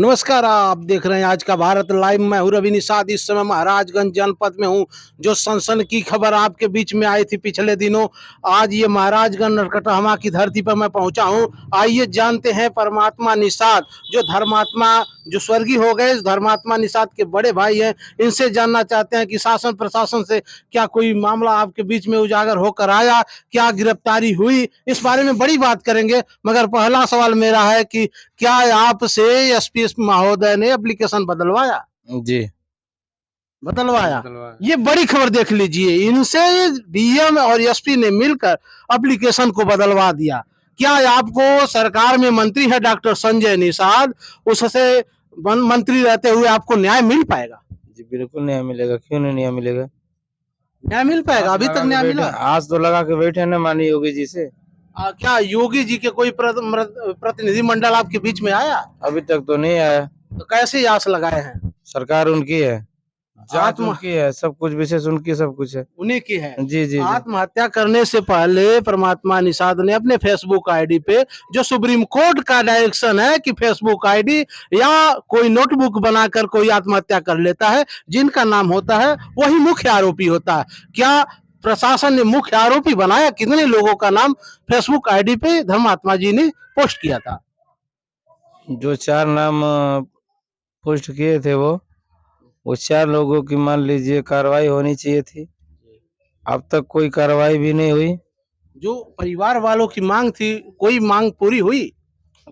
नमस्कार, आप देख रहे हैं आज का भारत लाइव। मैं हूं रवि निषाद। इस समय महाराजगंज जनपद में हूं। जो सनसन की खबर आपके बीच में आई थी पिछले दिनों, आज ये महाराजगंज नरकटहमा की धरती पर मैं पहुंचा हूं। आइए जानते हैं परमात्मा निषाद, जो धर्मात्मा जो स्वर्गीय हो गए, इस धर्मात्मा निषाद के बड़े भाई हैं। इनसे जानना चाहते हैं कि शासन प्रशासन से क्या कोई मामला आपके बीच में उजागर होकर आया, क्या गिरफ्तारी हुई, इस बारे में बड़ी बात करेंगे। मगर पहला सवाल मेरा है कि क्या आपसे एसपी महोदय ने एप्लीकेशन बदलवाया? जी बदलवाया। ये बड़ी खबर देख लीजिए, इनसे डीएम और एसपी ने मिलकर एप्लीकेशन को बदलवा दिया। क्या आपको सरकार में मंत्री है डॉक्टर संजय निषाद, उससे मंत्री रहते हुए आपको न्याय मिल पाएगा? जी बिल्कुल न्याय मिलेगा, क्यों नहीं न्याय मिलेगा। न्याय मिल पाएगा? अभी तक न्याय मिला? आज तो लगा के बैठे ना माननीय योगी जी से। क्या योगी जी के कोई प्रतिनिधि मंडल आपके बीच में आया? अभी तक तो नहीं आया। तो कैसे आस लगाए हैं? सरकार उनकी है, जांच उनकी है, सब कुछ विशेष उनकी, सब कुछ है उन्हीं की है। जी जी। आत्महत्या करने से पहले परमात्मा निषाद ने अपने फेसबुक आईडी पे, जो सुप्रीम कोर्ट का डायरेक्शन है कि फेसबुक आईडी या कोई नोटबुक बनाकर कोई आत्महत्या कर लेता है, जिनका नाम होता है वही मुख्य आरोपी होता है। क्या प्रशासन ने मुख्य आरोपी बनाया? कितने लोगों का नाम फेसबुक आईडी पे धर्मात्मा जी ने पोस्ट किया था? जो 4 नाम पोस्ट किए थे वो 4 लोगों की मान लीजिए कार्रवाई होनी चाहिए थी। अब तक कोई कार्रवाई भी नहीं हुई। जो परिवार वालों की मांग थी, कोई मांग पूरी हुई?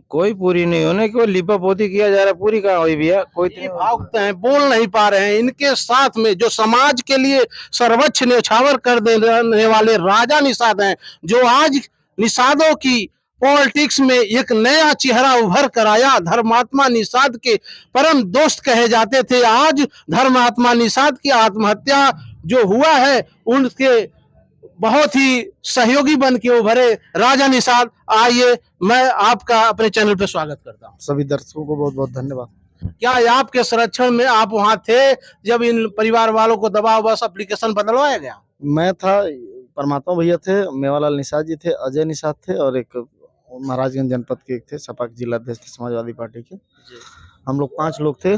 कोई पूरी नहीं होने की लिपापोती किया जा रहा है, पूरी कहाँ हुई भैया? कोई भागते हैं, बोल नहीं पा रहे हैं। इनके साथ में जो समाज के लिए सर्वोच्च न्यौछावर कर देने वाले राजा निषाद हैं, जो आज निषादों की पॉलिटिक्स में एक नया चेहरा उभर कर आया। धर्मात्मा निषाद के परम दोस्त कहे जाते थे, आज धर्मात्मा निषाद की आत्महत्या जो हुआ है, उनके बहुत ही सहयोगी बन के उभरे राजा निषाद। आइए, मैं आपका अपने चैनल पे स्वागत करता हूँ। सभी दर्शकों को बहुत बहुत धन्यवाद। क्या आपके संरक्षण में आप वहाँ थे जब इन परिवार वालों को दबाव बस एप्लीकेशन बदलवाया गया? मैं था, परमात्मा भैया थे, मेवालाल निषाद जी थे, अजय निषाद थे और एक महाराजगंज जनपद के एक थे, सपा के जिला अध्यक्ष थे समाजवादी पार्टी के। हम लोग 5 लोग थे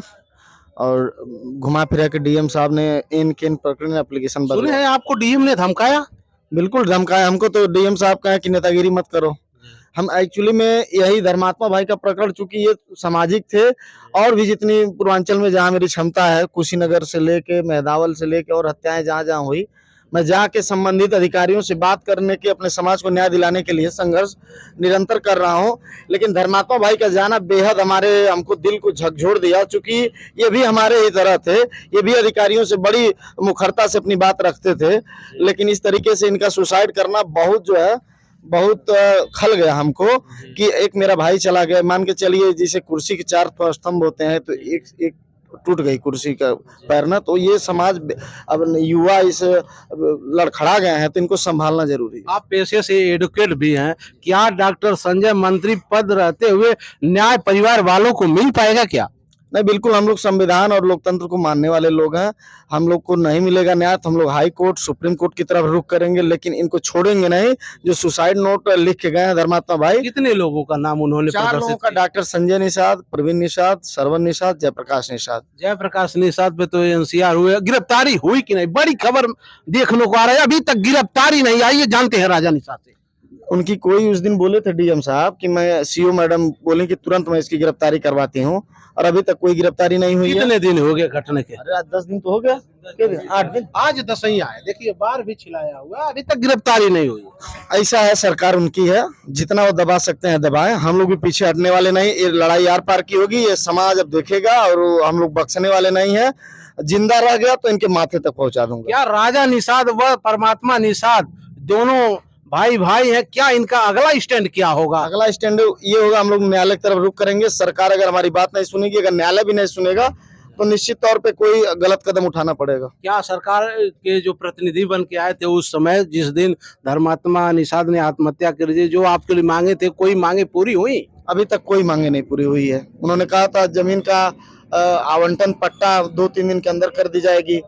और घुमा फिरा के डीएम साहब ने इन प्रकरण में एप्लीकेशन सुने हैं आपको डीएम ने धमकाया? बिल्कुल धमकाया हमको। तो डीएम साहब कहे कि नेतागिरी मत करो। हम एक्चुअली में यही धर्मात्मा भाई का प्रकरण, चूंकि ये सामाजिक थे और भी जितनी पूर्वांचल में जहाँ मेरी क्षमता है, कुशीनगर से लेके मेहदावल से लेके और हत्याएं जहाँ जहाँ हुई, मैं जहाँ के संबंधित अधिकारियों से बात करने के, अपने समाज को न्याय दिलाने के लिए संघर्ष निरंतर कर रहा हूँ। लेकिन धर्मात्मा भाई का जाना बेहद हमको दिल को झकझोर दिया, चूंकि ये भी हमारे ही तरह थे। ये भी अधिकारियों से बड़ी मुखरता से अपनी बात रखते थे, लेकिन इस तरीके से इनका सुसाइड करना बहुत खल गया हमको कि एक मेरा भाई चला गया। मान के चलिए, जैसे कुर्सी के 4 स्तंभ होते हैं, तो एक टूट गई कुर्सी का पैर ना, तो ये समाज अब युवा इस लड़खड़ा गए हैं, तो इनको संभालना जरूरी है। आप पेशे से एडवोकेट भी हैं, क्या डॉक्टर संजय मंत्री पद रहते हुए न्याय परिवार वालों को मिल पाएगा क्या? नहीं, बिल्कुल हम लोग संविधान और लोकतंत्र को मानने वाले लोग हैं। हम लोग को नहीं मिलेगा न्याय तो हम लोग हाई कोर्ट, सुप्रीम कोर्ट की तरफ रुख करेंगे, लेकिन इनको छोड़ेंगे नहीं। जो सुसाइड नोट लिख के गए हैं धर्मात्मा भाई, कितने लोगों का नाम उन्होंने? 4 लोगों का, डॉक्टर संजय निषाद, प्रवीण निषाद, श्रवण निषाद, जयप्रकाश निषाद। जयप्रकाश निषाद पे तो एनसीआर हुए, गिरफ्तारी हुई कि नहीं? बड़ी खबर देखने को आ रहा है, अभी तक गिरफ्तारी नहीं आई है। जानते हैं राजा निषाद से? उनकी कोई उस दिन बोले थे डीएम साहब कि मैं सीओ मैडम बोले कि तुरंत मैं इसकी गिरफ्तारी करवाती हूँ, और अभी तक कोई गिरफ्तारी नहीं हुई है। कितने दिन हो गए घटने के? अरे आज 10 दिन तो हो गया। 8 दिन। आज 10 आए, देखिए बार भी छिलाया हुआ, अभी तक गिरफ्तारी नहीं हुई। ऐसा है, सरकार उनकी है, जितना वो दबा सकते हैं दबाएं। हम लोग भी पीछे हटने वाले नहीं। ये लड़ाई आर पार की होगी, ये समाज अब देखेगा, और हम लोग बख्शने वाले नहीं है। जिंदा रह गया तो इनके माथे तक पहुंचा दूंगा। क्या राजा निषाद व परमात्मा निषाद दोनों भाई भाई है? क्या इनका अगला स्टैंड क्या होगा? अगला स्टैंड ये होगा, हम लोग न्यायालय की तरफ रुख करेंगे। सरकार अगर हमारी बात नहीं सुनेगी, अगर न्यायालय भी नहीं सुनेगा, तो निश्चित तौर पे कोई गलत कदम उठाना पड़ेगा। क्या सरकार के जो प्रतिनिधि बन के आए थे उस समय, जिस दिन धर्मात्मा निषाद ने आत्महत्या कर दी, जो आपके लिए मांगे थे, कोई मांगे पूरी हुई? अभी तक कोई मांगे नहीं पूरी हुई है। उन्होंने कहा था जमीन का आवंटन पट्टा 2-3 दिन के अंदर कर दी जाएगी,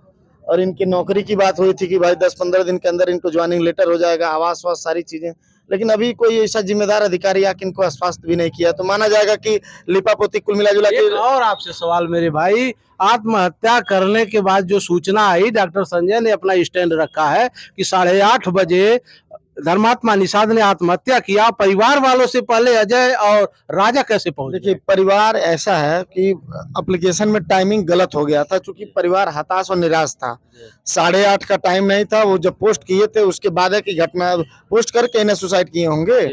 और इनकी नौकरी की बात हुई थी कि भाई 10-15 दिन के अंदर इनको ज्वाइनिंग लेटर हो जाएगा, आवास वास सारी चीजें, लेकिन अभी कोई ऐसा जिम्मेदार अधिकारी आके इनको आश्वस्त भी नहीं किया, तो माना जाएगा कि लिपापोती कुल मिला जुला एक के। और आपसे सवाल मेरे भाई, आत्महत्या करने के बाद जो सूचना आई, डॉक्टर संजय ने अपना स्टैंड रखा है कि 8:30 बजे धर्मात्मा निषाद ने आत्महत्या किया। परिवार वालों से पहले अजय और राजा कैसे पहुंचे? देखिए, परिवार ऐसा है कि एप्लीकेशन में टाइमिंग गलत हो गया था, क्योंकि परिवार हताश और निराश था। 8:30 का टाइम नहीं था, वो जब पोस्ट किए थे उसके बाद है कि घटना पोस्ट करके इन्हें सुसाइड किए होंगे।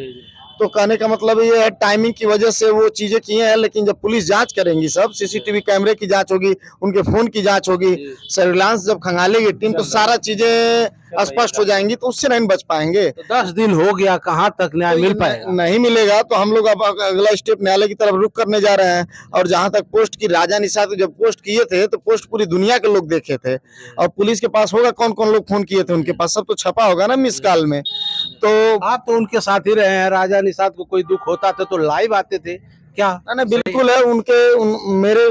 तो कहने का मतलब ये है टाइमिंग की वजह से वो चीजें किए हैं, लेकिन जब पुलिस जांच करेंगी, सब सीसीटीवी कैमरे की जांच होगी, उनके फोन की जांच होगी, सर्विलांस जब खंगालेगी टीम, तो सारा चीजें स्पष्ट हो जाएंगी, तो उससे नहीं बच पाएंगे। तो 10 दिन हो गया, कहाँ तक न्याय मिल पाएगा? नहीं मिलेगा, तो हम लोग अब अगला स्टेप न्यायालय की तरफ रुख करने जा रहे हैं। और जहां तक पोस्ट की, राजा निषाद जब पोस्ट किए थे तो पोस्ट पूरी दुनिया के लोग देखे थे, और पुलिस के पास होगा कौन कौन लोग फोन किए थे, उनके पास सब तो छपा होगा ना मिस कॉल में। तो आप तो उनके साथ ही रहे हैं, राजा निषाद को कोई दुख होता था तो लाइव आते थे क्या? ना बिल्कुल है,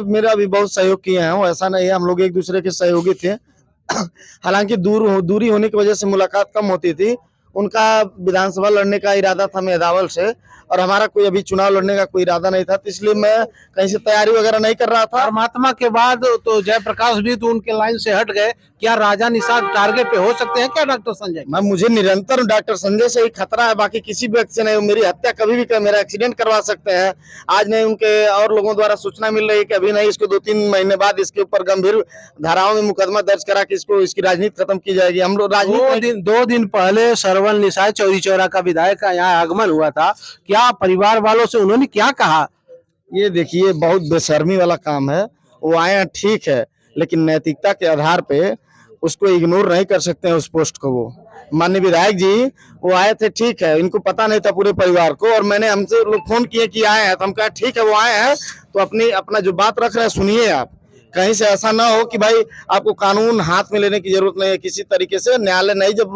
मेरा भी बहुत सहयोग किए हैं, वो ऐसा नहीं है, हम लोग एक दूसरे के सहयोगी थे। हालांकि दूरी होने की वजह से मुलाकात कम होती थी। उनका विधानसभा लड़ने का इरादा था मेदावल से, और हमारा कोई अभी चुनाव लड़ने का कोई इरादा नहीं था, तो इसलिए मैं कहीं से तैयारी वगैरह नहीं कर रहा था। धर्मात्मा के बाद तो जयप्रकाश भी तो उनके लाइन से हट गए, क्या राजा निषाद टारगेट पे हो सकते हैं क्या डॉक्टर संजय? मुझे निरंतर डॉक्टर संजय से ही खतरा है, बाकी किसी व्यक्ति से नहीं। मेरी हत्या कभी भी मेरा एक्सीडेंट करवा सकते हैं। आज नहीं, उनके और लोगों द्वारा सूचना मिल रही है कि अभी नहीं, इसको 2-3 महीने बाद इसके ऊपर गंभीर धाराओं में मुकदमा दर्ज करा के इसकी राजनीति खत्म की जाएगी। हम लोग राजनीति 2 दिन पहले सरवन निषाद चौरी चौरा का विधायक का यहाँ आगमन हुआ था, क्या परिवार वालों से उन्होंने क्या कहा? ये देखिए, बहुत बेशर्मी वाला काम है। वो आए हैं ठीक है, लेकिन नैतिकता के आधार पे उसको इग्नोर नहीं कर सकते हैं उस पोस्ट को। वो माननीय विधायक जी वो आए थे ठीक है, इनको पता नहीं था पूरे परिवार को, और मैंने हमसे लोग फोन किए कि आए हैं, तो हम कहा ठीक है वो आए हैं, तो अपना जो बात रख रहे हैं सुनिए आप। कहीं से ऐसा ना हो कि भाई आपको कानून हाथ में लेने की जरूरत नहीं है, किसी तरीके से न्यायालय नहीं जब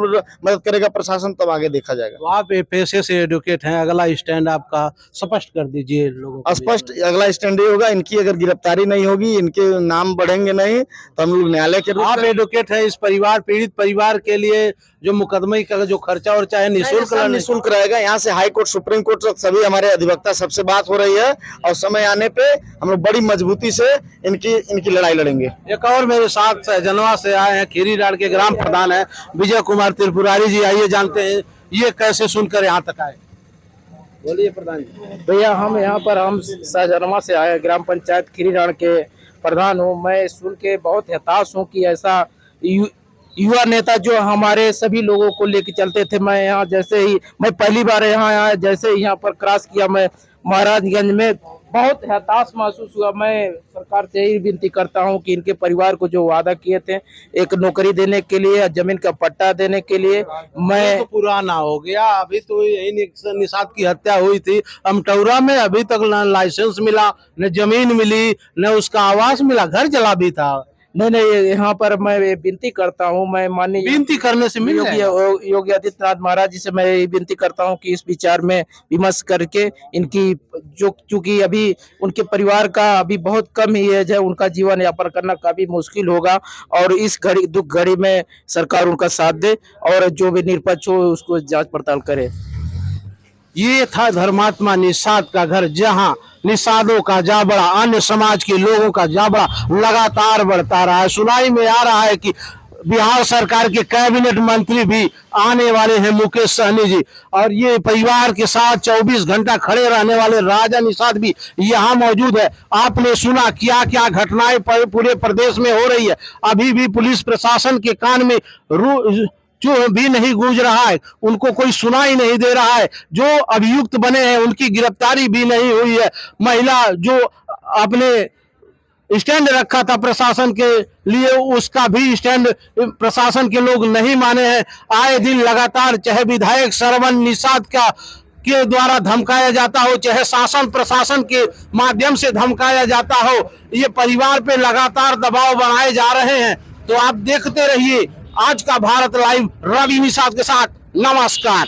मदद करेगा प्रशासन, तब आगे देखा जाएगा। तो आप पेशे से एडवोकेट हैं, अगला स्टैंड आपका स्पष्ट कर दीजिए लोगों को। स्पष्ट अगला स्टैंड ये होगा, इनकी अगर गिरफ्तारी नहीं होगी, इनके नाम बढ़ेंगे नहीं, तो हम लोग न्यायालय के आप एडवोकेट हैं, इस पीड़ित परिवार के लिए जो मुकदमे का जो खर्चा और चाहे निःशुल्क रहेगा। यहाँ से हाई कोर्ट, सुप्रीम कोर्ट तक सभी हमारे अधिवक्ता सबसे बात हो रही है, और समय आने पे हम लोग बड़ी मजबूती से इनकी लड़ाई लड़ेंगे। एक और मेरे साथ सहजनवा से आए हैं, खीरीडार के ग्राम प्रधान है विजय कुमार त्रिपुरारी जी। आइए जानते हैं ये कैसे सुनकर यहाँ तक आए। बोलिए प्रधान जी। भैया, हम यहाँ पर सहजनवा से आए, ग्राम पंचायत खीरीडार के प्रधान हूँ। मैं सुन के बहुत हताश हूँ कि ऐसा युवा नेता जो हमारे सभी लोगों को लेके चलते थे। मैं यहाँ जैसे ही मैं पहली बार यहाँ आया, जैसे ही यहाँ पर क्रॉस किया, मैं महाराजगंज में बहुत हताश महसूस हुआ। मैं सरकार से यही विनती करता हूँ कि इनके परिवार को जो वादा किए थे, एक नौकरी देने के लिए, जमीन का पट्टा देने के लिए, मैं तो पुराना हो गया। अभी तो यही निषाद की हत्या हुई थी अमटौरा में, अभी तक न लाइसेंस मिला, न जमीन मिली, न उसका आवास मिला, घर जला भी था। नहीं, यहाँ पर मैं विनती करता हूँ, मैं माननीय विनती करने से मिल योगी आदित्यनाथ महाराज जी से मैं विनती करता हूँ कि इस विचार में विमर्श करके इनकी जो, चूंकि अभी उनके परिवार का अभी बहुत कम ही एज है, उनका जीवन यापन करना काफी मुश्किल होगा, और इस दुख घड़ी में सरकार उनका साथ दे और जो भी निष्पक्ष हो उसको जांच पड़ताल करे। ये था धर्मात्मा निषाद का घर, जहां निषादों का जाबड़ा, अन्य समाज के लोगों का जाबड़ा लगातार बढ़ता रहा है। सुनाई में आ रहा है कि बिहार सरकार के कैबिनेट मंत्री भी आने वाले हैं, मुकेश सहनी जी, और ये परिवार के साथ 24 घंटा खड़े रहने वाले राजा निषाद भी यहाँ मौजूद है। आपने सुना क्या क्या घटनाएं पूरे प्रदेश में हो रही है। अभी भी पुलिस प्रशासन के कान में जो भी नहीं गूंज रहा है, उनको कोई सुनाई नहीं दे रहा है। जो अभियुक्त बने हैं उनकी गिरफ्तारी भी नहीं हुई है। महिला जो अपने स्टैंड रखा था प्रशासन के लिए, उसका भी स्टैंड प्रशासन के लोग नहीं माने हैं। आए दिन लगातार चाहे विधायक सरवन निषाद के द्वारा धमकाया जाता हो, चाहे शासन प्रशासन के माध्यम से धमकाया जाता हो, ये परिवार पे लगातार दबाव बनाए जा रहे हैं। तो आप देखते रहिए आज का भारत लाइव रवि निषाद के साथ। नमस्कार।